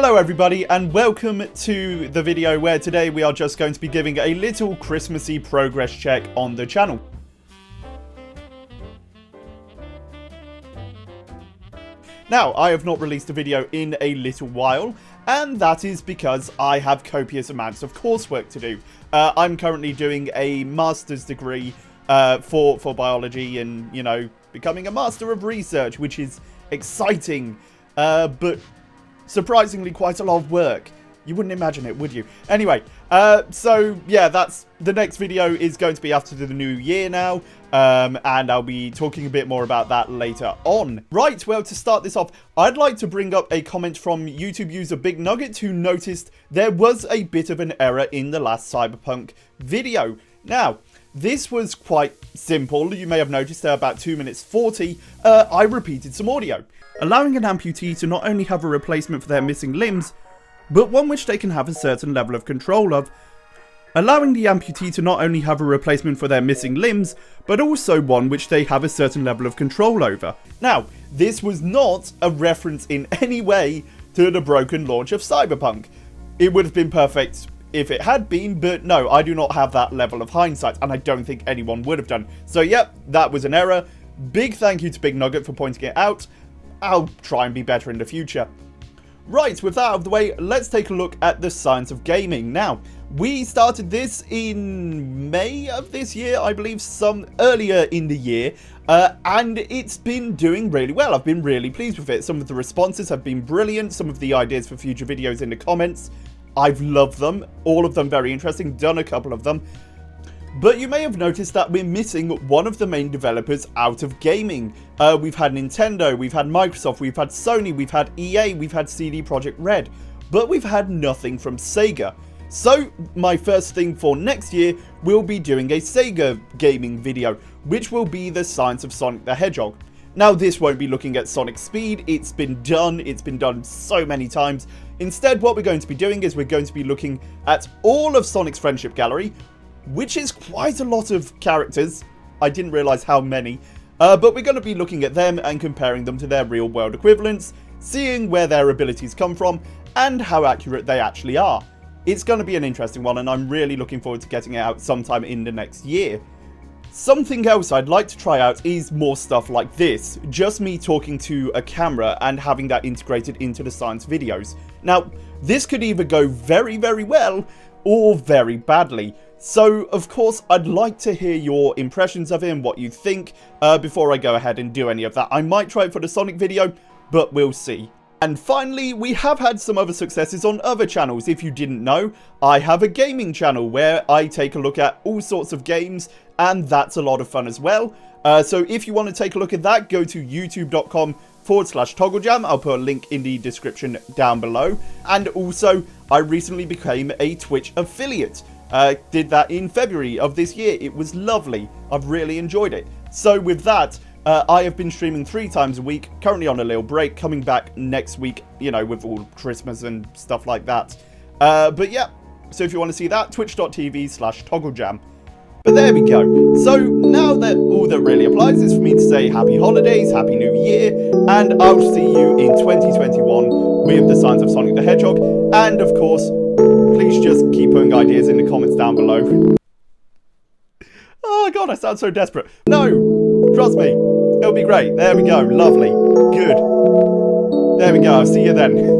Hello everybody and welcome to the video where today we are just going to be giving a little Christmassy progress check on the channel. Now, I have not released a video in a little while, and that is because I have copious amounts of coursework to do. I'm currently doing a master's degree for biology and, you know, becoming a master of research, which is exciting, but surprisingly quite a lot of work. You wouldn't imagine it, would you? Anyway, so yeah, that's the next video is going to be after the new year now, and I'll be talking a bit more about that later on. Right, well, to start this off, I'd like to bring up a comment from YouTube user Big Nugget, who noticed there was a bit of an error in the last Cyberpunk video. Now, this was quite simple. You may have noticed there about 2 minutes 40, I repeated some audio, allowing an amputee to not only have a replacement for their missing limbs, but one which they can have a certain level of control of. Allowing the amputee to not only have a replacement for their missing limbs, but also one which they have a certain level of control over. Now, this was not a reference in any way to the broken launch of Cyberpunk. It would have been perfect if it had been, but no, I do not have that level of hindsight, and I don't think anyone would have done. So yep, that was an error. Big thank you to Big Nugget for pointing it out. I'll try and be better in the future. Right, with that out of the way, let's take a look at the science of gaming. Now, we started this in May of this year, I believe, some earlier in the year, and it's been doing really well. I've been really pleased with it. Some of the responses have been brilliant. Some of the ideas for future videos in the comments, I've loved them. All of them very interesting, done a couple of them. But you may have noticed that we're missing one of the main developers out of gaming. We've had Nintendo, we've had Microsoft, we've had Sony, we've had EA, we've had CD Projekt Red, but we've had nothing from Sega. So my first thing for next year will be doing a Sega gaming video, which will be the science of Sonic the Hedgehog. Now, this won't be looking at Sonic speed. It's been done so many times. Instead, what we're going to be doing is we're going to be looking at all of Sonic's friendship gallery, which is quite a lot of characters. I didn't realise how many. But we're going to be looking at them and comparing them to their real world equivalents, seeing where their abilities come from, and how accurate they actually are. It's going to be an interesting one, and I'm really looking forward to getting it out sometime in the next year. Something else I'd like to try out is more stuff like this, just me talking to a camera and having that integrated into the science videos. Now, this could either go very, very well, or very badly. So, of course, I'd like to hear your impressions of him, what you think, before I go ahead and do any of that. I might try it for the Sonic video, but we'll see. And finally, we have had some other successes on other channels. If you didn't know, I have a gaming channel where I take a look at all sorts of games, and that's a lot of fun as well. So if you want to take a look at that, go to youtube.com/Togglejam. I'll put a link in the description down below. And also, I recently became a Twitch affiliate. Did that in February of this year. It was lovely. I've really enjoyed it. So with that, I have been streaming 3 times a week, currently on a little break, coming back next week, you know, with all Christmas and stuff like that. But yeah, so if you want to see that, twitch.tv/Togglejam. But there we go. So now that all that really applies is for me to say happy holidays, happy new year, and I'll see you in 2021 with the science of Sonic the Hedgehog. And of course, please just keep putting ideas in the comments down below. Oh god, I sound so desperate. No, trust me, it'll be great. There we go, lovely, good. There we go, I'll see you then.